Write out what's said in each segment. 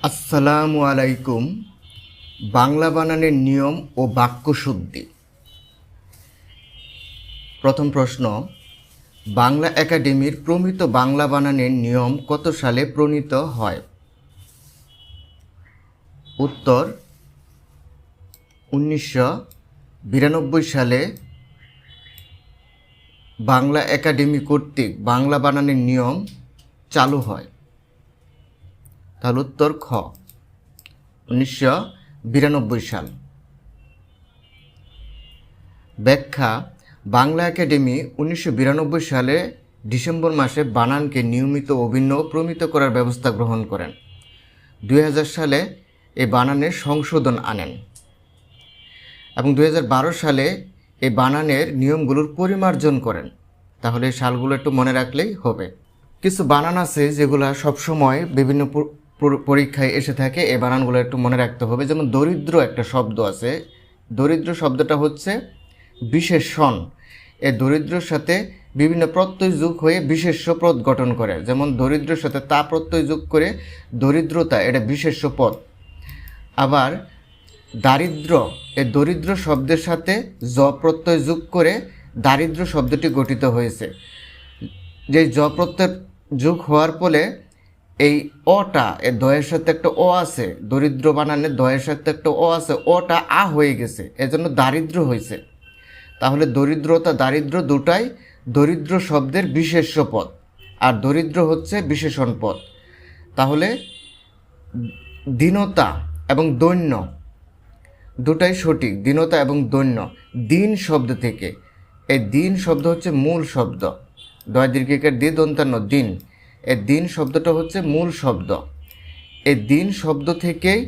আসসালামু আলাইকুম। বাংলা বানানের নিয়ম ও বাক্যশুদ্ধি। প্রথম প্রশ্ন, বাংলা একাডেমির প্রমিত বাংলা বানানের নিয়ম কত সালে প্রণীত হয়? উত্তর 1992 সালে বাংলা একাডেমি কর্তৃক বাংলা বানানের নিয়ম চালু হয়। তাহলে উত্তর খ, 1992 সাল। ব্যাখ্যা: বাংলা একাডেমি 1992 সালে ডিসেম্বর মাসে বানানকে নিয়মিত অভিন্ন ও প্রমিত করার ব্যবস্থা গ্রহণ করেন। 2000 সালে এই বানানের সংশোধন আনেন এবং 2012 সালে এই বানানের নিয়মগুলোর পরিমার্জন করেন। তাহলে এই সালগুলো একটু মনে রাখলেই হবে। কিছু বানান আছে যেগুলো সবসময় বিভিন্ন পরীক্ষায় এসে থাকে, এই বানানগুলো একটু মনে রাখতে হবে। যেমন দরিদ্র একটা শব্দ আছে, দরিদ্র শব্দটা হচ্ছে বিশেষণ। এই দরিদ্রের সাথে বিভিন্ন প্রত্যয় যোগ হয়ে বিশেষ্য পদ গঠন করে। যেমন দরিদ্রের সাথে তা প্রত্যয় যোগ করে দরিদ্রতা, এটা বিশেষ্য পদ। আবার দারিদ্র, এই দরিদ্র শব্দের সাথে জ প্রত্যয় যোগ করে দারিদ্র শব্দটি গঠিত হয়েছে। যে জ প্রত্যয় যোগ হওয়ার ফলে এই অটা, এর দয়ের সাথে একটা অ আছে, দরিদ্র বানানে দয়ের সাথে একটা অ আছে, অটা আ হয়ে গেছে, এজন্য দারিদ্র হয়েছে। তাহলে দরিদ্রতা দারিদ্র দুটাই দরিদ্র শব্দের বিশেষ্য পদ, আর দরিদ্র হচ্ছে বিশেষণ পদ। তাহলে দীনতা এবং দৈন্য দুটাই সঠিক, দীনতা এবং দৈন্য। দিন শব্দ থেকে, এই দিন শব্দ হচ্ছে মূল শব্দ, দয় দীর্ঘিকার দি দন্তান্ন দিন, এই দিন শব্দটা হচ্ছে মূল শব্দ। এই দিন শব্দ থেকেই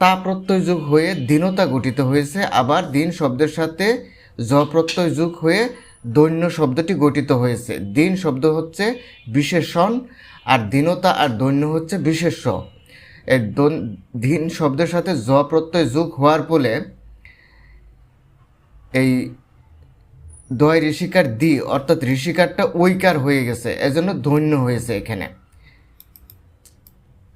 তা প্রত্যয় যোগ হয়ে দীনতা গঠিত হয়েছে। আবার দিন শব্দের সাথে জ প্রত্যয় যোগ হয়ে দৈন্য শব্দটি গঠিত হয়েছে। দিন শব্দ হচ্ছে বিশেষণ আর দীনতা আর দৈন্য হচ্ছে বিশেষ্য। এই দিন শব্দের সাথে জ প্রত্যয় যোগ হওয়ার ফলে এই দয় ঋষিকার দি অর্থাৎ ঋষিকারটা ঐকার হয়ে গেছে, এজন্য দৈন্য হয়েছে এখানে।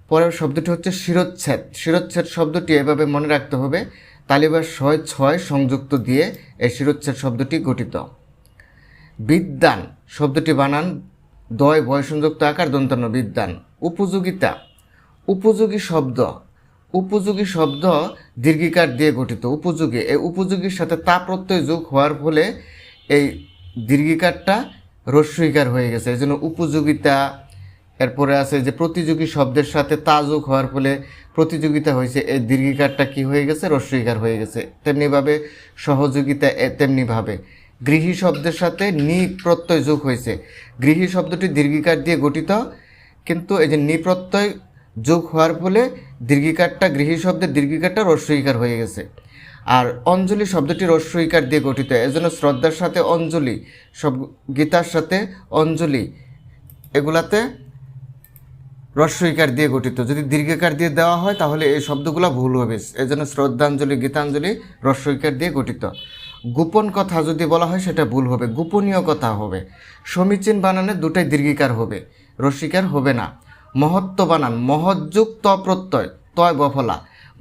পরের শব্দটি হচ্ছে শিরচ্ছেদ। শিরচ্ছেদ শব্দটি এভাবে মনে রাখতে হবে, তালিবাস ছয় ছয় সংযুক্ত দিয়ে এই শিরচ্ছেদ শব্দটি গঠিত। বিদ্যান শব্দটি বানান দয় বয় সংযুক্ত আকার দন্তান্ন বিদ্যান। উপযোগিতা, উপযোগী শব্দ, উপযোগী শব্দ দীর্ঘিকার দিয়ে গঠিত। উপযোগী, এই উপযোগীর সাথে তা প্রত্যয় যোগ হওয়ার ফলে এই দীর্ঘিকারটা হ্রস্বইকার হয়ে গেছে, এই জন্য উপযোগিতা। এরপরে আছে যে প্রতিযোগী শব্দের সাথে তা যোগ হওয়ার ফলে প্রতিযোগিতা হয়েছে, এই দীর্ঘিকারটা কি হয়ে গেছে, হ্রস্বইকার হয়ে গেছে। তেমনিভাবে সহযোগিতা, তেমনিভাবে গৃহী শব্দের সাথে নি প্রত্যয় যোগ হয়েছে। গৃহী শব্দটি দীর্ঘিকার দিয়ে গঠিত, কিন্তু এই যে নি প্রত্যয় যোগ হওয়ার ফলে দীর্ঘিকারটা, গৃহী শব্দের দীর্ঘিকারটা হ্রস্বইকার হয়ে গেছে। আর অঞ্জলি শব্দটি হ্রস্বইকার দিয়ে গঠিত, এজন্য শ্রদ্ধার সাথে অঞ্জলি, সব গীতার সাথে অঞ্জলি, এগুলাতে হ্রস্বইকার দিয়ে গঠিত। যদি দীর্ঘিকার দিয়ে দেওয়া হয় তাহলে এই শব্দগুলো ভুল হবে, এজন্য শ্রদ্ধাঞ্জলি গীতাঞ্জলি হ্রস্বইকার দিয়ে গঠিত। গোপন কথা যদি বলা হয় সেটা ভুল হবে, গোপনীয় কথা হবে। সমীচীন বানানে দুটাই দীর্ঘিকার হবে, হ্রস্বইকার হবে না। মহত্ব বানান মহৎযুগ ত প্রত্যয় তয় বফলা,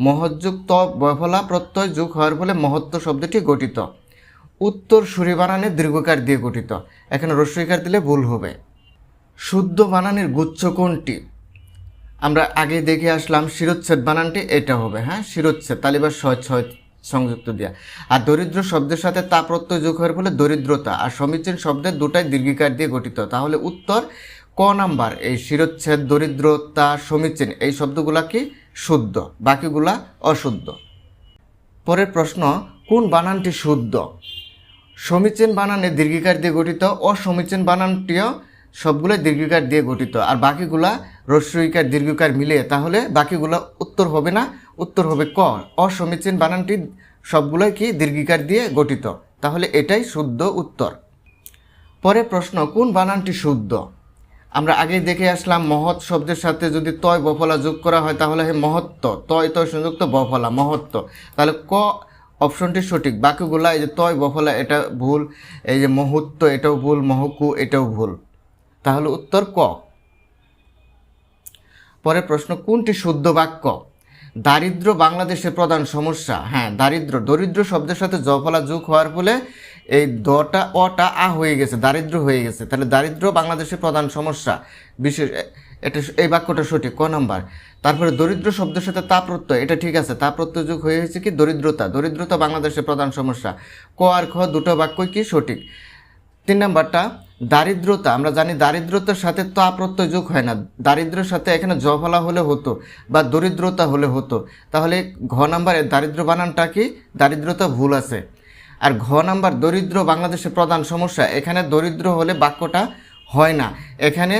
মহৎযুগ ত বফলা প্রত্যয় যোগ হওয়ার ফলে মহত্ব শব্দটি গঠিত। উত্তর সুরি বানানে দীর্ঘকার দিয়ে গঠিত, এখানে হ্রস্বইকার দিলে ভুল হবে। শুদ্ধ বানানের গুচ্ছ কোনটি? আমরা আগে দেখে আসলাম শিরচ্ছেদ বানানটি, এটা হবে, হ্যাঁ শিরচ্ছেদ, তালিবাস ছয় ছয় সংযুক্ত দিয়া। আর দরিদ্র শব্দের সাথে তা প্রত্যয় যোগ হওয়ার ফলে দরিদ্রতা। আর সমীচীন শব্দের দুটাই দীর্ঘিকার দিয়ে গঠিত। তাহলে উত্তর ক নাম্বার, এই শিরচ্ছেদ, দরিদ্রতা, সমীচীন এই শব্দগুলা কি শুদ্ধ, বাকিগুলা অশুদ্ধ। পরের প্রশ্ন, কোন বানানটি শুদ্ধ? সমীচীন বানানে দীর্ঘিকার দিয়ে গঠিত, অসমীচীন বানানটিও সবগুলো দীর্ঘিকার দিয়ে গঠিত, আর বাকিগুলা হ্রস্বইকার দীর্ঘিকার মিলিয়ে। তাহলে বাকিগুলো উত্তর হবে না, উত্তর হবে ক, অসমীচীন বানানটি সবগুলোই কি দীর্ঘিকার দিয়ে গঠিত, তাহলে এটাই শুদ্ধ উত্তর। পরে প্রশ্ন, কোন বানানটি শুদ্ধ? আমরা আগে দেখে আসলাম মহৎ শব্দের সাথে যদি তয় বফলা যোগ করা হয় তাহলে হয় মহত্ব, তয় তয় সংযুক্ত বফলা মহত্ব, তাহলে ক অপশনটি সঠিক। বাকিগুলা এই যে তয় বফলা এটা ভুল, এই যে মহত্ব এটাও ভুল, মহকু এটাও ভুল, তাহলে উত্তর ক। পরের প্রশ্ন, কোনটি শুদ্ধ বাক্য? দারিদ্র বাংলাদেশের প্রধান সমস্যা। হ্যাঁ, দরিদ্র শব্দের সাথে জফলা যোগ হওয়ার ফলে এই দটা অটা আ হয়ে গেছে, দারিদ্র হয়ে গেছে। তাহলে দারিদ্র বাংলাদেশের প্রধান সমস্যা, বিশেষ এটা এই বাক্যটা সঠিক, ক নাম্বার। তারপরে দরিদ্র শব্দের সাথে তা প্রত্যয়, এটা ঠিক আছে, তা প্রত্যয় যোগ হয়ে গেছে কি দরিদ্রতা বাংলাদেশের প্রধান সমস্যা। ক আর খ দুটো বাক্যই কি সঠিক। 3 নাম্বারটা, দারিদ্রতা, আমরা জানি দারিদ্রতার সাথে তা প্রত্যয় যোগ হয় না, দারিদ্রের সাথে এখানে জফলা হলে হতো বা দরিদ্রতা হলে হতো। তাহলে ঘ নাম্বারে দারিদ্র বানানটা কি দারিদ্রতা ভুল আছে। আর ঘ নাম্বার দরিদ্র বাংলাদেশের প্রধান সমস্যা, এখানে দরিদ্র হলে বাক্যটা হয় না, এখানে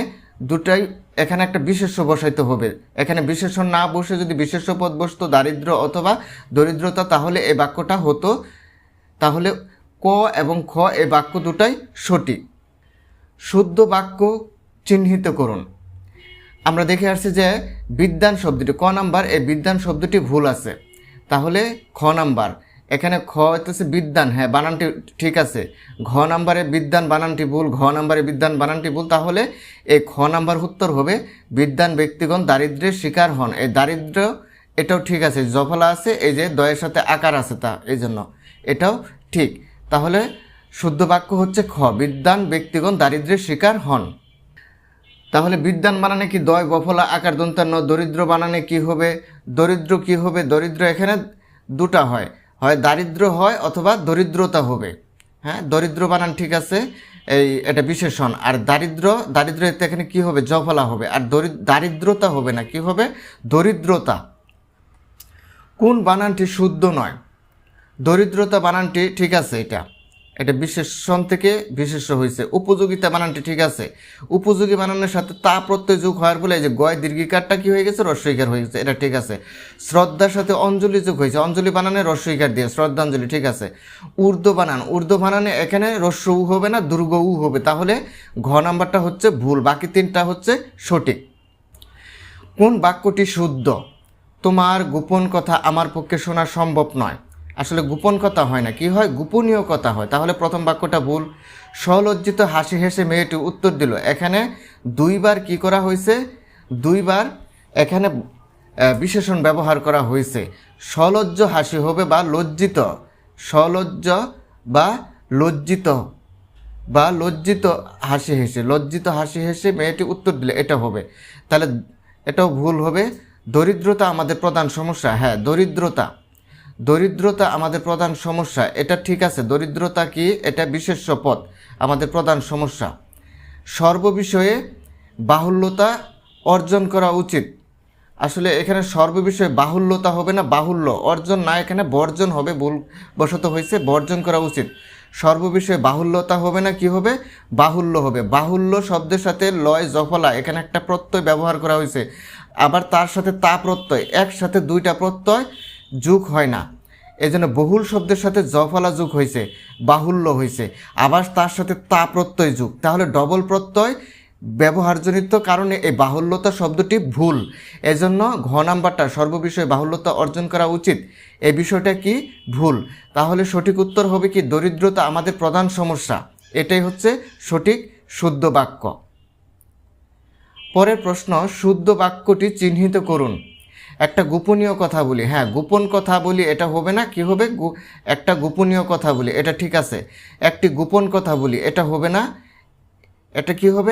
দুটাই, এখানে একটা বিশেষ্য বসাইতে হবে। এখানে বিশেষণ না বসে যদি বিশেষ্য পদ বসতো দারিদ্র অথবা দরিদ্রতা, তাহলে এই বাক্যটা হতো। তাহলে ক এবং খ এই বাক্য দুটাই সঠিক। শুদ্ধ বাক্য চিহ্নিত করুন। আমরা দেখে আসছি যে বিদ্যান শব্দটি, ক নাম্বার, এই বিদ্যান শব্দটি ভুল আছে। তাহলে খ নাম্বার, এখানে খ হইতেছে বিদ্যান, হ্যাঁ বানানটি ঠিক আছে। ঘ নাম্বারে বিদ্যান বানানটি ভুল, ঘ নাম্বারে বিদ্যান বানানটি ভুল। তাহলে এই খ নাম্বার উত্তর হবে বিদ্যান ব্যক্তিগণ দারিদ্র্যের শিকার হন। এই দারিদ্র এটাও ঠিক আছে, জফলা আছে, এই যে দয়ের সাথে আকার আছে, তা এই জন্য এটাও ঠিক। তাহলে শুদ্ধ বাক্য হচ্ছে খ, বিদ্যান ব্যক্তিগণ দারিদ্র্যের শিকার হন। তাহলে বিদ্যান বানানে কি দয় বফলা আকার দন্তান্ন, দরিদ্র বানানে কি হবে, দরিদ্র কি হবে, দরিদ্র এখানে দুটা হয়, হয় দারিদ্র হয় অথবা দরিদ্রতা হবে। হ্যাঁ, দরিদ্র বানান ঠিক আছে, এটা বিশেষণ। আর দারিদ্র এখানে কি হবে, জফলা হবে। আর দারিদ্রতা হবে না, কি হবে, দরিদ্রতা। কোন বানানটি শুদ্ধ নয়? দরিদ্রতা বানানটি ঠিক আছে, এটা বিশেষণ থেকে বিশেষ্য হয়েছে। উপযোগিতা বানানটি ঠিক আছে, উপযোগী বানানের সাথে তা প্রত্যয় যোগ হওয়ার ফলে এই যে গয় দীর্ঘিকারটা কি হয়ে গেছে, রস্বইকার হয়ে গেছে, এটা ঠিক আছে। শ্রদ্ধার সাথে অঞ্জলি যোগ হয়েছে, অঞ্জলি বানানে রস্বইকার দিয়ে শ্রদ্ধাঞ্জলি, ঠিক আছে। ঊর্ধ্ব বানানে এখানে রস্য উ হবে না, দুর্গ উ হবে। তাহলে ঘ নাম্বারটা হচ্ছে ভুল, বাকি তিনটা হচ্ছে সঠিক। কোন বাক্যটি শুদ্ধ? তোমার গোপন কথা আমার পক্ষে শোনা সম্ভব নয়। আসলে গোপন কথা হয় না, কি হয়, গোপনীয় কথা হয়। তাহলে প্রথম বাক্যটা ভুল। সলজ্জিত হাসি হেসে মেয়েটি উত্তর দিল, এখানে দুইবার কি করা হয়েছে, দুইবার এখানে বিশেষণ ব্যবহার করা হয়েছে। সলজ্জ হাসি হবে বা লজ্জিত, সলজ্জ বা লজ্জিত লজ্জিত হাসি হেসে মেয়েটি উত্তর দিলে এটা হবে। তাহলে এটাও ভুল হবে। দরিদ্রতা আমাদের প্রধান সমস্যা, হ্যাঁ দরিদ্রতা আমাদের প্রধান সমস্যা, এটা ঠিক আছে। দরিদ্রতা কি, এটা বিশেষ্য পদ, আমাদের প্রধান সমস্যা। সর্ববিষয়ে বাহুল্যতা অর্জন করা উচিত। আসলে এখানে সর্ববিষয়ে বাহুল্যতা হবে না, বাহুল্য, অর্জন না, এখানে বর্জন হবে, ভুল বশত হয়েছে, বর্জন করা উচিত। সর্ববিষয়ে বাহুল্যতা হবে না, কি হবে, বাহুল্য হবে। বাহুল্য শব্দের সাথে লয় জফলা, এখানে একটা প্রত্যয় ব্যবহার করা হয়েছে। আবার তার সাথে তা প্রত্যয়, একসাথে দুইটা প্রত্যয় যোগ হয় না, এজন্য বহুল শব্দের সাথে জফলা যোগ হয়েছে, বাহুল্য হয়েছে। আবার তার সাথে তা প্রত্যয় যোগ, তাহলে ডবল প্রত্যয় ব্যবহারজনিত কারণে এই বাহুল্যতা শব্দটি ভুল। এজন্য ঘ নাম্বারটা সর্ববিষয়ে বাহুল্যতা অর্জন করা উচিত, এই বিষয়টা কি ভুল। তাহলে সঠিক উত্তর হবে কি, দরিদ্রতা আমাদের প্রধান সমস্যা, এটাই হচ্ছে সঠিক শুদ্ধ বাক্য। পরের প্রশ্ন, শুদ্ধ বাক্যটি চিহ্নিত করুন। একটা গোপনীয় কথা বলি, হ্যাঁ গোপন কথা বলি, এটা হবে না, কি হবে, একটা গোপনীয় কথা বলি, এটা ঠিক আছে। একটি গোপন কথা বলি, এটা হবে না, এটা কি হবে,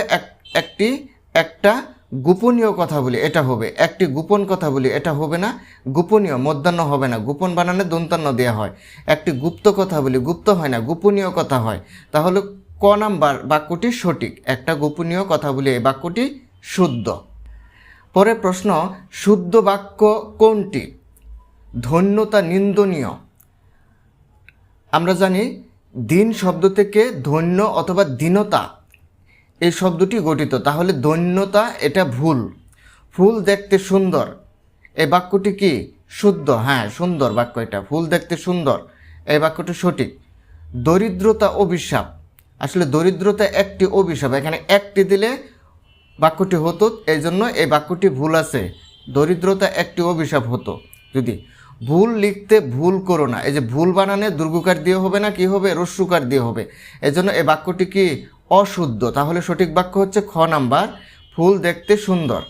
একটা গোপনীয় কথা বলি, এটা হবে। একটি গোপন কথা বলি, এটা হবে না, গোপনীয় মধ্যাহ্ন হবে না, গোপন বানানে দন্তান্ন দেওয়া হয়। একটি গুপ্ত কথা বলি, গুপ্ত হয় না, গোপনীয় কথা হয়। তাহলে ক নাম্বার বাক্যটি সঠিক, একটা গোপনীয় কথা বলি, এই বাক্যটি শুদ্ধ। পরের প্রশ্ন, শুদ্ধ বাক্য কোনটি? ধন্যতা নিন্দনীয়। আমরা জানি দিন শব্দ থেকে ধন্য অথবা দীনতা এই শব্দটি গঠিত, তাহলে দৈন্যতা এটা ভুল। ফুল দেখতে সুন্দর, এই বাক্যটি কি শুদ্ধ, হ্যাঁ সুন্দর বাক্য, এটা ফুল দেখতে সুন্দর, এই বাক্যটি সঠিক। দরিদ্রতা অভিশাপ, আসলে দরিদ্রতা একটি অভিশাপ, এখানে একটি দিলে বাক্যটি হতো, এই জন্য এই বাক্যটি ভুল আছে। দরিদ্রতা একটি অভিশাপ হতো যদি। ভুল লিখতে ভুল করো না, এই যে ভুল বানানে দুর্গকার দিয়ে হবে না, কি হবে, রস্যুকার দিয়ে হবে, এই জন্য এই বাক্যটি কি অশুদ্ধ। তাহলে সঠিক বাক্য হচ্ছে খ নাম্বার, ফুল দেখতে সুন্দর।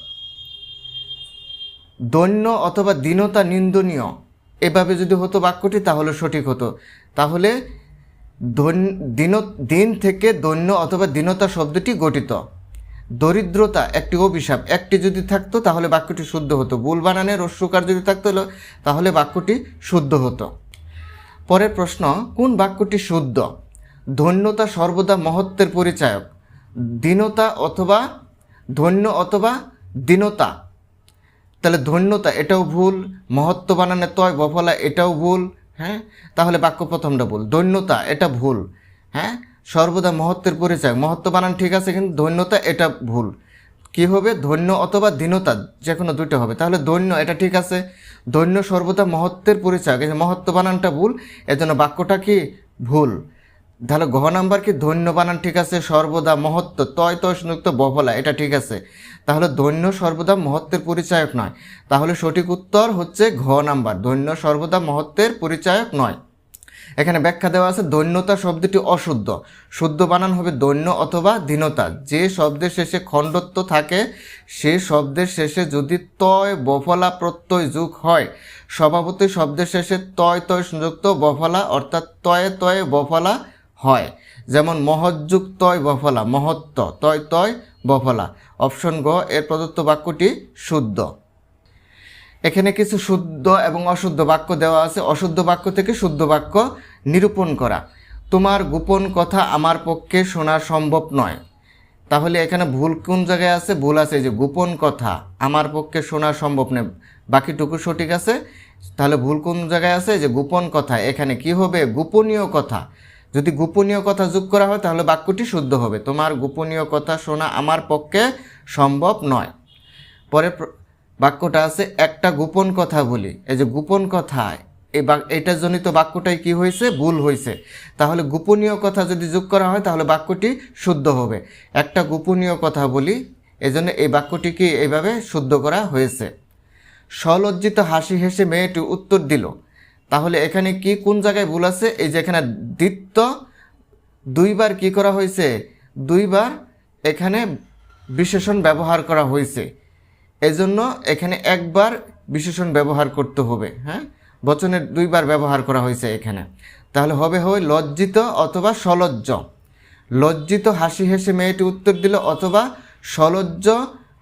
দৈন্য অথবা দীনতা নিন্দনীয় এভাবে যদি হতো বাক্যটি তাহলে সঠিক হতো। তাহলে দিন থেকে দৈন্য অথবা দীনতা শব্দটি গঠিত। দরিদ্রতা একটি অভিশাপ, একটি যদি থাকতো তাহলে বাক্যটি শুদ্ধ হতো। ভুল বানানে রস্যকার যদি থাকতো তাহলে বাক্যটি শুদ্ধ হতো। পরের প্রশ্ন, কোন বাক্যটি শুদ্ধ? ধন্যতা সর্বদা মহত্বের পরিচায়ক। দীনতা অথবা ধন্য অথবা দীনতা, তাহলে ধন্যতা এটাও ভুল। মহত্ব বানানে তয় বফলা এটাও ভুল। হ্যাঁ, তাহলে বাক্য প্রথমটা ভুল। ধন্যতা এটা ভুল। হ্যাঁ, সর্বদা মহত্বের পরিচয়, মহত্ব বানান ঠিক আছে, কিন্তু ধন্যতা এটা ভুল। কি হবে? ধন্য অথবা দীনতা, যে কোনো দুইটা হবে। তাহলে ধন্য এটা ঠিক আছে। ধন্য সর্বদা মহত্বের পরিচয়, মহত্ব বানানটা ভুল, এজন্য বাক্যটা কি ভুল। তাহলে ঘ নাম্বার কি ধন্য বানান ঠিক আছে, সর্বদা মহত্ব তয় তয় সংযুক্ত বফলা এটা ঠিক আছে। তাহলে ধন্য সর্বদা মহত্বের পরিচায়ক নয়। তাহলে সঠিক উত্তর হচ্ছে ঘ নাম্বার, ধন্য সর্বদা মহত্বের পরিচায়ক নয়। এখানে ব্যাখ্যা দেওয়া আছে দৈন্যতা শব্দটি অশুদ্ধ। শুদ্ধ বানান হবে দৈন্য অথবা দীনতা। যে শব্দের শেষে খণ্ডত্ব থাকে সে শব্দের শেষে যদি তয় বফলা প্রত্যয় যোগ হয়, স্বভাবতই শব্দের শেষে তয় তয় সংযুক্ত বফলা অর্থাৎ তয়ে তয়ে বফলা হয়। যেমন মহৎযুগ তয় বফলা, মহত্ব তয় তয় বফলা। অপশন গ এর প্রদত্ত বাক্যটি শুদ্ধ। এখানে কিছু শুদ্ধ এবং অশুদ্ধ বাক্য দেওয়া আছে। অশুদ্ধ বাক্য থেকে শুদ্ধ বাক্য নিরূপণ করা। তোমার গোপন কথা আমার পক্ষে শোনা সম্ভব নয়। তাহলে এখানে ভুল কোন জায়গায় আছে? ভুল আছে যে গোপন কথা আমার পক্ষে শোনা সম্ভব নয়, বাকিটুকু সঠিক আছে। তাহলে ভুল কোন জায়গায় আছে? যে গোপন কথা। এখানে কি হবে? গোপনীয় কথা। যদি গোপনীয় কথা যোগ করা হয় তাহলে বাক্যটি শুদ্ধ হবে। তোমার গোপনীয় কথা শোনা আমার পক্ষে সম্ভব নয়। পরে বাক্যটা আছে একটা গোপন কথা বলি। এই যে গোপন কথা, এইটার জনিত বাক্যটাই কি হয়েছে? ভুল হয়েছে। তাহলে গোপনীয় কথা যদি যোগ করা হয় তাহলে বাক্যটি শুদ্ধ হবে। একটা গোপনীয় কথা বলি, এজন্য এই বাক্যটিকে এইভাবে শুদ্ধ করা হয়েছে। সলজ্জিত হাসি হেসে মেয়েটি উত্তর দিল। তাহলে এখানে কি কোন জায়গায় ভুল আছে? এই যে এখানে দ্বিত্ব দুইবার কি করা হয়েছে? দুইবার এখানে বিশেষণ ব্যবহার করা হয়েছে, এজন্য এখানে একবার বিশেষণ ব্যবহার করতে হবে। হ্যাঁ, বচনের দুইবার ব্যবহার করা হয়েছে এখানে। তাহলে হবে লজ্জিত অথবা সলজ্জ। লজ্জিত হাসি হেসে মেয়েটি উত্তর দিল অথবা সলজ্জ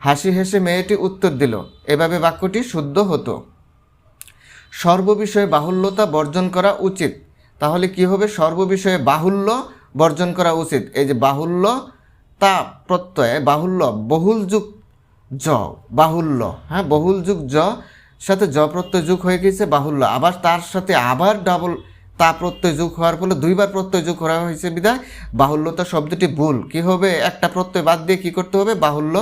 হাসি হেসে মেয়েটি উত্তর দিল, এভাবে বাক্যটি শুদ্ধ হতো। সর্ববিষয়ে বাহুল্যতা বর্জন করা উচিত। তাহলে কি হবে? সর্ববিষয়ে বাহুল্য বর্জন করা উচিত। এই যে বাহুল্য তা প্রত্যয়ে বাহুল্য, বহুল যুগ জ বাহুল্য। হ্যাঁ, বহুল যুগ জ সাথে জ প্রত্যয় যুগ হয়ে গেছে বাহুল্য। আবার তার সাথে আবার ডাবল তা প্রত্যয় যুগ হওয়ার ফলে দুইবার প্রত্যয় যুগ করা হয়েছে বিধায় বাহুল্যতা শব্দটি ভুল। কি হবে? একটা প্রত্যয় বাদ দিয়ে কি করতে হবে? বাহুল্য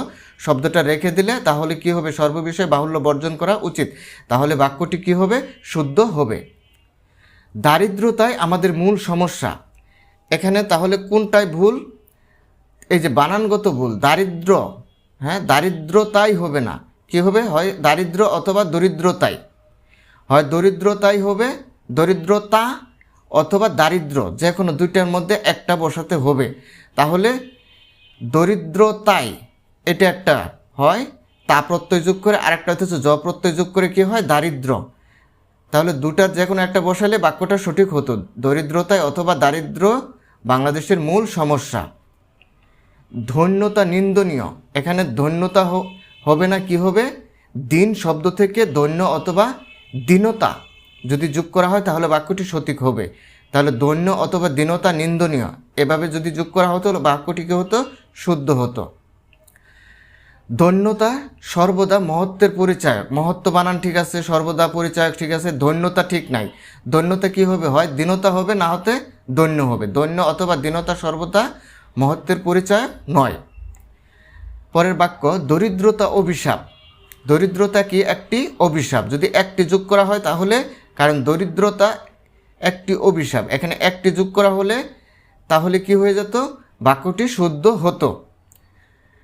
শব্দটা রেখে দিলে তাহলে কি হবে? সর্ববিষয়ে বাহুল্য বর্জন করা উচিত। তাহলে বাক্যটি কি হবে? শুদ্ধ হবে। দারিদ্রতাই আমাদের মূল সমস্যা। এখানে তাহলে কোনটাই ভুল? এই যে বানানগত ভুল, দারিদ্র। হ্যাঁ, দারিদ্রতাই হবে না, কি হবে? হয় দারিদ্র অথবা দরিদ্রতাই। হয় দরিদ্রতাই হবে, দরিদ্রতা অথবা দারিদ্র, যে কোনো দুইটার মধ্যে একটা বসাতে হবে। তাহলে দরিদ্রতাই এটা একটা হয় তা প্রত্যয় যোগ করে, আরেকটা হচ্ছে জ প্রত্যয় যোগ করে কি হয়? দারিদ্র। তাহলে দুটার যে কোনো একটা বসালে বাক্যটা সঠিক হতো। দরিদ্রতায় অথবা দারিদ্র বাংলাদেশের মূল সমস্যা। ধন্যতা নিন্দনীয়। এখানে ধন্যতা হবে না, কি হবে? দিন শব্দ থেকে দৈন্য অথবা দীনতা যদি যোগ করা হয় তাহলে বাক্যটি সঠিক হবে। তাহলে দৈন্য অথবা দীনতা নিন্দনীয় এভাবে যদি যোগ করা হতো বাক্যটি কি হতো? শুদ্ধ হতো। ধন্যতা সর্বদা মহত্বের পরিচায়ক। মহত্ব বানান ঠিক আছে, সর্বদা পরিচায়ক ঠিক আছে, ধন্যতা ঠিক নাই। ধন্যতা কি হবে? হয় দীনতা হবে, না হতে দৈন্য হবে। দৈন্য অথবা দীনতা সর্বদা মহত্বের পরিচয় নয়। পরের বাক্য দরিদ্রতা অভিশাপ। দরিদ্রতা কি? একটি অভিশাপ। যদি একটি যোগ করা হয় তাহলে, কারণ দরিদ্রতা একটি অভিশাপ, এখানে একটি যোগ করা হলে তাহলে কি হয়ে যেত? বাক্যটি শুদ্ধ হতো।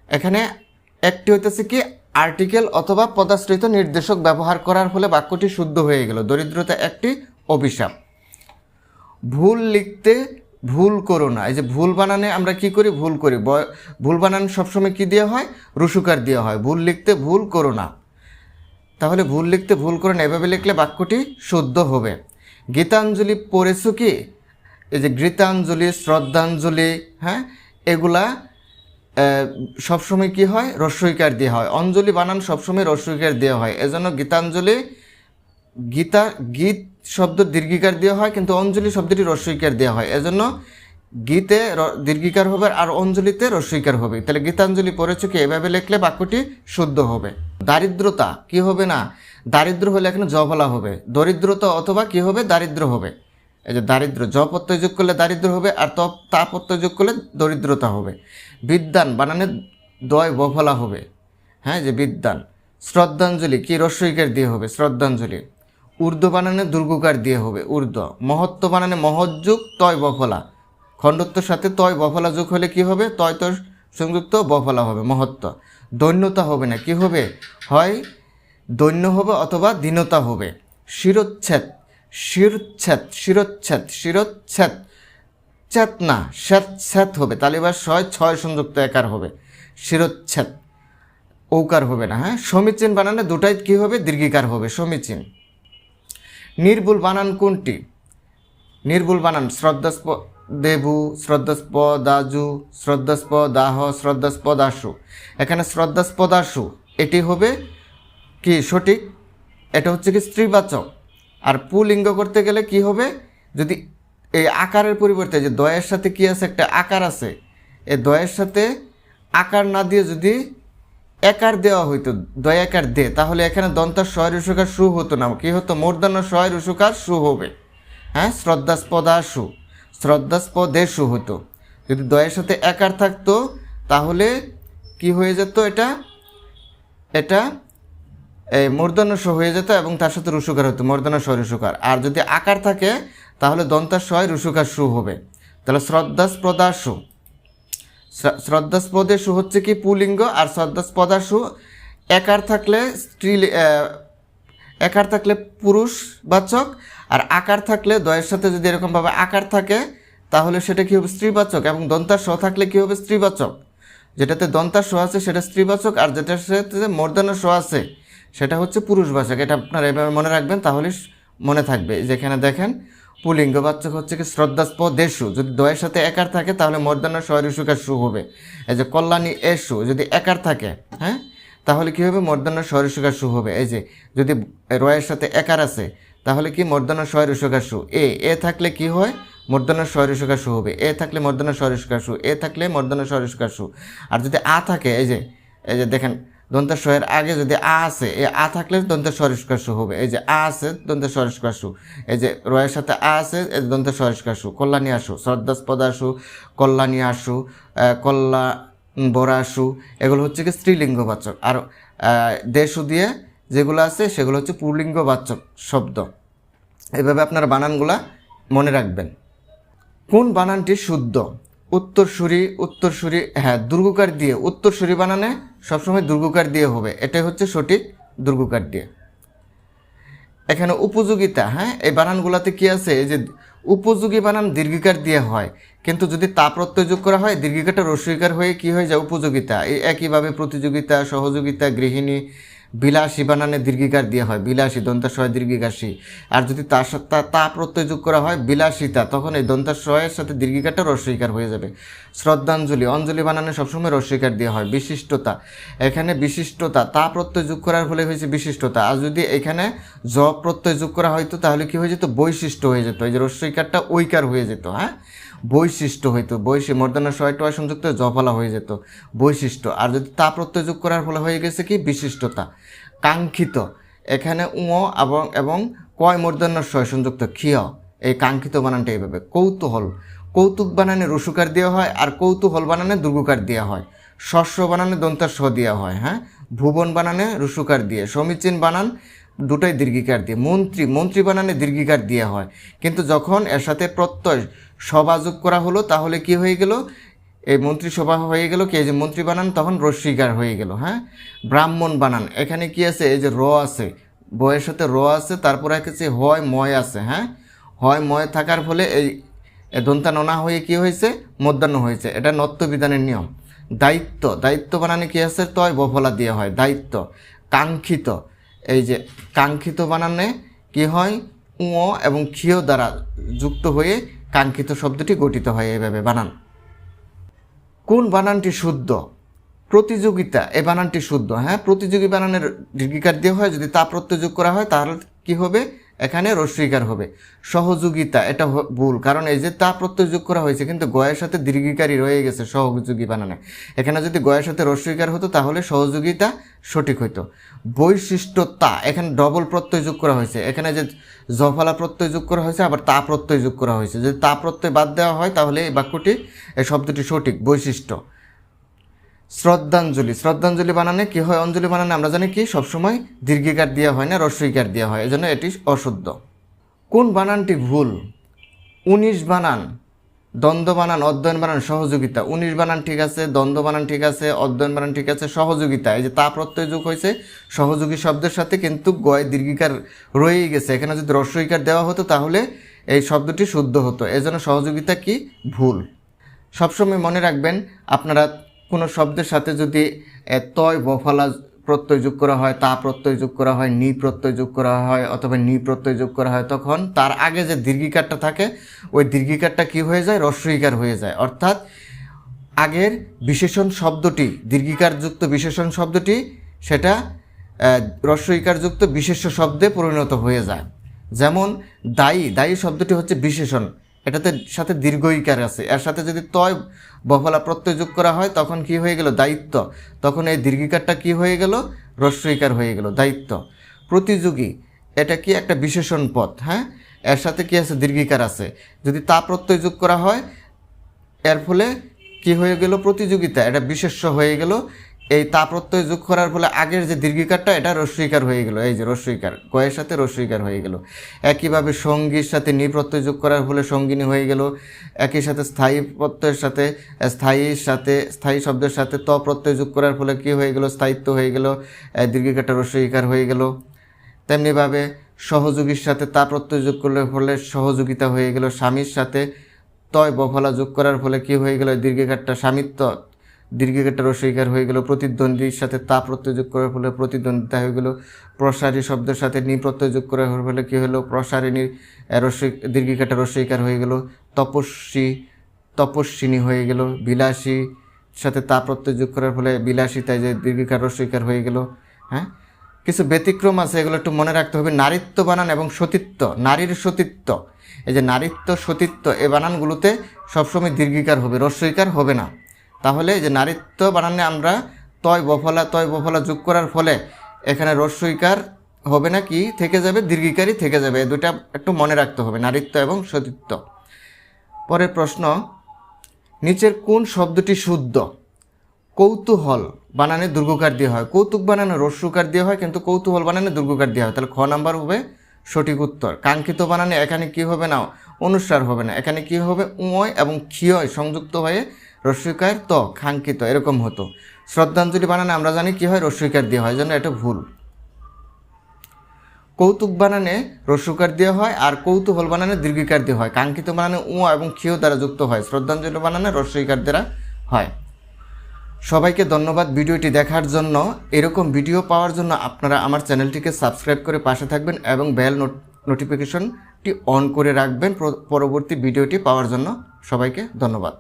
এখানে একটি হইতেছে কি? আর্টিকেল অথবা পদাশ্রিত নির্দেশক ব্যবহার করার ফলে বাক্যটি শুদ্ধ হয়ে গেল। দরিদ্রতা একটি অভিশাপ। ভুল লিখতে ভুল করো না। এই যে ভুল বানানে আমরা কি করি? ভুল করি। ভুল বানান সবসময় কি দেওয়া হয়? রুসুকার দেওয়া হয়। ভুল লিখতে ভুল করো না। তাহলে ভুল লিখতে ভুল করে না, এভাবে লিখলে বাক্যটি শুদ্ধ হবে। গীতাঞ্জলি পড়েছো কি? এই যে গীতাঞ্জলি, শ্রদ্ধাঞ্জলি, হ্যাঁ, এগুলা সবসময় কি হয়, রস্বইকার দেওয়া হয়। অঞ্জলি বানান সবসময় রস্বইকার দেওয়া হয়, এজন্য গীতাঞ্জলি, গীত শব্দ দীর্ঘিকার দেওয়া হয়, কিন্তু অঞ্জলি শব্দটি রস্বইকার দেওয়া হয়, এজন্য গীতে দীর্ঘিকার হবে আর অঞ্জলিতে রস্বইকার হবে। তাহলে গীতাঞ্জলি পড়েছো কি, এভাবে লিখলে বাক্যটি শুদ্ধ হবে। দারিদ্রতা কি হবে না, দারিদ্র হলে এখানে জ বলা হবে, দরিদ্রতা অথবা কি হবে, দারিদ্র হবে। এই যে দারিদ্র, জ প্রত্যয় যোগ করলে দারিদ্র হবে, আর তা প্রত্যয় যোগ করলে দরিদ্রতা হবে। বিদ্যান বানানে দয় বফলা হবে, হ্যাঁ, যে বিদ্যান। শ্রদ্ধাঞ্জলি কি, রস্বইকার দিয়ে হবে, শ্রদ্ধাঞ্জলি। ঊর্ধ্ব বানানে দুর্গকার দিয়ে হবে, ঊর্ধ্ব। মহত্ব বানানে মহৎযুগ তয় বফলা, খণ্ডত্বর সাথে তয় বফলা যোগ হলে কি হবে, তয় তয় সংযুক্ত বফলা হবে, মহত্ব। দৈন্যতা হবে না, কি হবে, হয় দৈন্য হবে অথবা দীনতা হবে। শিরোচ্ছেদ, শিরচ্ছেদ, শিরচ্ছেদ, শিরচ্ছেদ, চেতনা, শ্বেত শ্বেত হবে, তাহলে এবার ছয় সংযুক্ত একার হবে, শিরচ্ছেদ, ঔকার হবে না, হ্যাঁ। সমীচীন বানানে দুটাই কি হবে, দীর্ঘিকার হবে, সমীচীন। নির্ভুল বানান কোনটি? নির্ভুল বানান শ্রদ্ধাস্প দেবু, শ্রদ্ধাস্প দাজু, শ্রদ্ধাস্প দাহ, শ্রদ্ধাস্প দাসু। এখানে শ্রদ্ধাস্পদাসু এটি হবে কি সঠিক, এটা হচ্ছে কি স্ত্রীবাচক। আর পুলিঙ্গ করতে গেলে কি হবে, যদি এই আকারের পরিবর্তে যে দয়ের সাথে কি আছে, একটা আকার আছে, এই দয়ের সাথে আকার না দিয়ে যদি একার দেওয়া হইতো, দয় একার দে, তাহলে এখানে দন্তার শয় রুসুকার সু হতো না, কি হতো, মূর্ধন্য শয় রুসুকার সু হবে, হ্যাঁ। শ্রদ্ধাস্পদাসু, শ্রদ্ধাস্পদেশু হতো। যদি দয়ের সাথে একার থাকতো তাহলে কি হয়ে যেত, এটা মূর্ধন্য স হয়ে যেত এবং তার সাথে রুসুকার হতো, মূর্ধন্য স রুসুকার। আর যদি আকার থাকে তাহলে দন্তার শয় রুসুকার সু হবে। তাহলে শ্রদ্ধাস্পদাসু, শ্রদ্ধাস্পদেশু হচ্ছে কি পুলিঙ্গ, আর শ্রদ্ধাস্পদাসু একার থাকলে একার থাকলে পুরুষবাচক, আর আকার থাকলে দয়ের সাথে যদি এরকমভাবে আকার থাকে তাহলে সেটা কী হবে, স্ত্রীবাচক, এবং দন্তার স থাকলে কী হবে, স্ত্রীবাচক। যেটাতে দন্তার স আছে সেটা স্ত্রীবাচক, আর যেটার সাথে মূর্ধন্য স আছে সেটা হচ্ছে পুরুষবাচক। এটা আপনারা এভাবে মনে রাখবেন, তাহলে মনে থাকবে। যেখানে দেখেন পুলিঙ্গবাচক হচ্ছে কি শ্রদ্ধাস্পদেশু, যদি দয়ের সাথে একার থাকে তাহলে মূর্ধন্য স রুসুকার সু হবে। এই যে কল্যাণী এসু যদি একার থাকে, হ্যাঁ, তাহলে কী হবে, মূর্ধন্য স রুসুকার সু হবে। এই যে যদি রয়ের সাথে একার আছে তাহলে কি মূর্ধন্য স রুসুকার সু। এ থাকলে কি হয়, মূর্ধন্য স রুসুকার সু হবে। এ থাকলে মূর্ধন্য স রুসুকার সু, এ থাকলে মূর্ধন্য স রুসুকার সু। আর যদি আ থাকে, এই যে দেখেন দন্তের শয়ের আগে যদি আ আছে, এই আ থাকলে দন্তের সরিষ্কার সু হবে। এই যে আ আছে দন্তের সরিষ্কার সু, এই যে রয়ের সাথে আ আছে দন্তের সরিষ্কার সু। কল্যাণী আসু, শ্রদ্ধাস্পদাসু, কল্যাণী আসু, বরাসু, এগুলো হচ্ছে কি স্ত্রীলিঙ্গবাচক। আর দেশু দিয়ে যেগুলো আছে সেগুলো হচ্ছে পুল্লিঙ্গবাচক শব্দ। এভাবে আপনারা বানানগুলা মনে রাখবেন। কোন বানানটি শুদ্ধ? উত্তরসূরি, হ্যাঁ, দুর্গকার দিয়ে। উত্তরসূরি বানানে সবসময় দুর্গকার দিয়ে হবে, এটাই হচ্ছে সঠিক, দুর্গকার দিয়ে। এখানে উপযোগিতা, হ্যাঁ, এই বানানগুলোতে কি আছে, এই যে উপযোগী বানান দীর্ঘিকার দিয়ে হয়, কিন্তু যদি তা প্রত্যয় যোগ করা হয় দীর্ঘিকারটা রস্বইকার হয়ে কি হয়ে যায়, উপযোগিতা। এই একইভাবে প্রতিযোগিতা, সহযোগিতা, গৃহিণী, বিলাসী বানানে দীর্ঘিকার দিয়ে হয়, বিলাসী দন্তাশয় দীর্ঘিকাশী। আর যদি তার সাথে তা প্রত্যয় যোগ করা হয় বিলাসিতা, তখন এই দন্তাশয়ের সাথে দীর্ঘিকারটা রস্বইকার হয়ে যাবে। শ্রদ্ধাঞ্জলি, অঞ্জলি বানানে সবসময় রস্বইকার দিয়ে হয়। বিশিষ্টতা, এখানে বিশিষ্টতা তা প্রত্যয় যোগ করার ফলে হয়েছে বিশিষ্টতা। আর যদি এখানে জ প্রত্যয় যোগ করা হয়তো তাহলে কি হয়ে যেত, বৈশিষ্ট্য হয়ে যেত। এই যে রস্বইকারটা ঐকার হয়ে যেত, হ্যাঁ, বৈশিষ্ট্য হইতো, মূর্ধন্য শয় টয় সংযুক্ত জফলা হয়ে যেত, বৈশিষ্ট্য। আর যদি তা প্রত্যয় যোগ করার ফলে হয়ে গেছে কি, বিশিষ্টতা। কাঙ্ক্ষিত, এখানে এবং কয় মূর্ধন্য শয় সংযুক্ত ক্ষীয়, এই কাঙ্ক্ষিত বানানটা এইভাবে। কৌতূহল, কৌতুক বানানে রসুকার দেওয়া হয়, আর কৌতূহল বানানে দুর্গকার দেওয়া হয়। শস্য বানানে দন্তার স দেওয়া হয়, হ্যাঁ। ভুবন বানানে রসুকার দিয়ে। সমীচীন বানান দুটোই দীর্ঘিকার দিয়ে। মন্ত্রী বানানে দীর্ঘিকার দেওয়া হয়, কিন্তু যখন এর সাথে প্রত্যয় সভা যোগ করা হলো তাহলে কি হয়ে গেল, এই মন্ত্রিসভা হয়ে গেল কি, এই যে মন্ত্রী বানান তখন রস্বইকার হয়ে গেল, হ্যাঁ। ব্রাহ্মণ বানান, এখানে কি আছে, এই যে র আছে, বয়ের সাথে র আছে, তারপরে আছে হয় ময় আছে, হ্যাঁ। হয় ময় থাকার ফলে এই দন্তাননা হয়ে কি হয়েছে, মধ্যাহ্ন হয়েছে। এটা নত্যবিধানের নিয়ম। দায়িত্ব বানানে কি আছে, তয় বফলা দেওয়া হয়, দায়িত্ব। কাঙ্ক্ষিত, এই যে কাঙ্ক্ষিত বানানে কি হয়, উ এবং ক্ষীয় দ্বারা যুক্ত হয়ে কাঙ্ক্ষিত শব্দটি গঠিত হয়। এইভাবে বানান। কোন বানানটি শুদ্ধ? প্রতিযোগিতা, এই বানানটি শুদ্ধ। হ্যাঁ, প্রতিযোগী বানানের দীর্ঘিকার দিয়ে হয়, যদি তা প্রত্যয় যোগ করা হয় তাহলে কি হবে, এখানে রস্বইকার হবে। সহযোগিতা, এটা ভুল, কারণ এই যে তা প্রত্যয় যোগ করা হয়েছে কিন্তু গয়ের সাথে দীর্ঘিকারই রয়ে গেছে সহযোগী বানানে। এখানে যদি গয়ের সাথে রস্বইকার হতো তাহলে সহযোগিতা সঠিক হইতো। বৈশিষ্ট্যতা, এখানে ডবল প্রত্যয় যোগ করা হয়েছে। এখানে যে জফলা প্রত্যয় যোগ করা হয়েছে, আবার তা প্রত্যয় যোগ করা হয়েছে। যদি তা প্রত্যয় বাদ দেওয়া হয় তাহলে এই বাক্যটি, এই শব্দটি সঠিক। বৈশিষ্ট্য। শ্রদ্ধাঞ্জলি, শ্রদ্ধাঞ্জলি বানানে কি হয়, অঞ্জলি বানানে আমরা জানি কি সবসময় দীর্ঘিকার দেওয়া হয় না, রস্বইকার দেওয়া হয়, এজন্য এটি অশুদ্ধ। কোন বানানটি ভুল? 19 বানান, দ্বন্দ্ব বানান, অধ্যয়ন বানান, সহযোগিতা। 19 বানান ঠিক আছে, দ্বন্দ্ব বানান ঠিক আছে, অধ্যয়ন বানান ঠিক আছে, সহযোগিতা, এই যে তা প্রত্যয় যোগ হয়েছে সহযোগী শব্দের সাথে কিন্তু গয় দীর্ঘিকার রয়েই গেছে। এখানে যদি রস্বইকার দেওয়া হতো তাহলে এই শব্দটি শুদ্ধ হতো, এজন্য সহযোগিতা কি ভুল। সবসময় মনে রাখবেন, আপনারা কোনো শব্দের সাথে যদি তয় বফলা প্রত্যয় যোগ করা হয়, তা প্রত্যয় যোগ করা হয়, নি প্রত্যয় যোগ করা হয় অথবা নি প্রত্যয় যোগ করা হয়, তখন তার আগে যে দীর্ঘিকারটা থাকে ওই দীর্ঘিকারটা কি হয়ে যায়, রস্বইকার হয়ে যায়। অর্থাৎ আগের বিশেষণ শব্দটি, দীর্ঘিকারযুক্ত বিশেষণ শব্দটি সেটা রস্বইকারযুক্ত বিশেষ্য শব্দে পরিণত হয়ে যায়। যেমন দায়ী, দায়ী শব্দটি হচ্ছে বিশেষণ, এটাতে সাথে দীর্ঘইকার আছে, এর সাথে যদি তয় বফলা প্রত্যয় যোগ করা হয় তখন কি হয়ে গেল, দায়িত্ব, তখন এই দীর্ঘিকারটা কি হয়ে গেল, রস্বইকার হয়ে গেল, দায়িত্ব। প্রতিযোগী, এটা কি একটা বিশেষণ পদ, হ্যাঁ, এর সাথে কি আছে, দীর্ঘিকার আছে, যদি তা প্রত্যয় যোগ করা হয় এর ফলে কি হয়ে গেল, প্রতিযোগিতা, এটা বিশেষ্য হয়ে গেল। এই তা প্রত্যয় যোগ করার ফলে আগের যে দীর্ঘিকারটা এটা রস্বইকার হয়ে গেল, এই যে রস্বইকার, গয়ের সাথে রস্বইকার হয়ে গেল। একইভাবে সঙ্গীর সাথে নি প্রত্যয় যোগ করার ফলে সঙ্গিনী হয়ে গেল। একই সাথে স্থায়ী প্রত্যয়ের সাথে স্থায়ী শব্দের সাথে ত প্রত্যয় যোগ করার ফলে কি হয়ে গেল, স্থায়িত্ব হয়ে গেল, দীর্ঘিকারটা রস্বইকার হয়ে গেল। তেমনিভাবে সহযোগীর সাথে তা প্রত্যয় যোগ করার ফলে সহযোগিতা হয়ে গেল। স্বামীর সাথে তয় বফলা যোগ করার ফলে কি হয়ে গেল, দীর্ঘিকারটা স্বামিত্ব, দীর্ঘিকারটা রস্বইকার হয়ে গেল। প্রতিদ্বন্দ্বীর সাথে তা প্রত্যয় যোগ করার ফলে প্রতিদ্বন্দ্বিতা হয়ে গেল। প্রসারী শব্দের সাথে নি প্রত্যয় যোগ করার ফলে কী হলো, প্রসারিণীর দীর্ঘিকারটা রস্বইকার হয়ে গেল। তপস্বিনী হয়ে গেল। বিলাসী সাথে তা প্রত্যয় যোগ করার ফলে বিলাসিতায় যে দীর্ঘিকার রস্বইকার হয়ে গেল। হ্যাঁ, কিছু ব্যতিক্রম আছে, এগুলো একটু মনে রাখতে হবে। নারীত্ব বানান এবং সতীত্ব, নারীর সতীত্ব, এই যে নারীত্ব সতীত্ব, এই বানানগুলোতে সবসময় দীর্ঘিকার হবে, রস্বইকার হবে না। তাহলে যে নারীত্ব বানানে আমরা তয় বফলা যোগ করার ফলে এখানে রস্বইকার হবে না, কি থেকে যাবে, দীর্ঘিকারই থেকে যাবে। এই দুটা একটু মনে রাখতে হবে, নারীত্ব এবং সতীত্ব। পরের প্রশ্ন, নিচের কোন শব্দটি শুদ্ধ? কৌতূহল বানানে দীর্ঘকার দেওয়া হয়, কৌতুক বানানে রস্যকার দেওয়া হয়, কিন্তু কৌতূহল বানানে দীর্ঘকার দেওয়া হয়, তাহলে খ নাম্বার হবে সঠিক উত্তর। কাঙ্ক্ষিত বানানে এখানে কি হবে না, অনুস্বার হবে না, এখানে কি হবে, উয় এবং ক্ষীয় সংযুক্ত হয়ে রস্বইকার ত, কাঙ্ক্ষিত এরকম হতো। শ্রদ্ধাঞ্জলি বানানে আমরা জানি কি হয়, রস্বইকার দেওয়া হয়, জন্য এটা ভুল। কৌতুক বানানে রস্বইকার দেওয়া হয় আর কৌতূহল বানানে দীর্ঘিকার দেওয়া হয়। কাঙ্ক্ষিত বানানে উ এবং ক্ষীয় দ্বারা যুক্ত হয়। শ্রদ্ধাঞ্জলি বানানে রস্বইকার দ্বারা হয়। সবাইকে ধন্যবাদ ভিডিওটি দেখার জন্য। এরকম ভিডিও পাওয়ার জন্য আপনারা আমার চ্যানেলটিকে সাবস্ক্রাইব করে পাশে থাকবেন এবং বেল নোটিফিকেশনটি অন করে রাখবেন পরবর্তী ভিডিওটি পাওয়ার জন্য। সবাইকে ধন্যবাদ।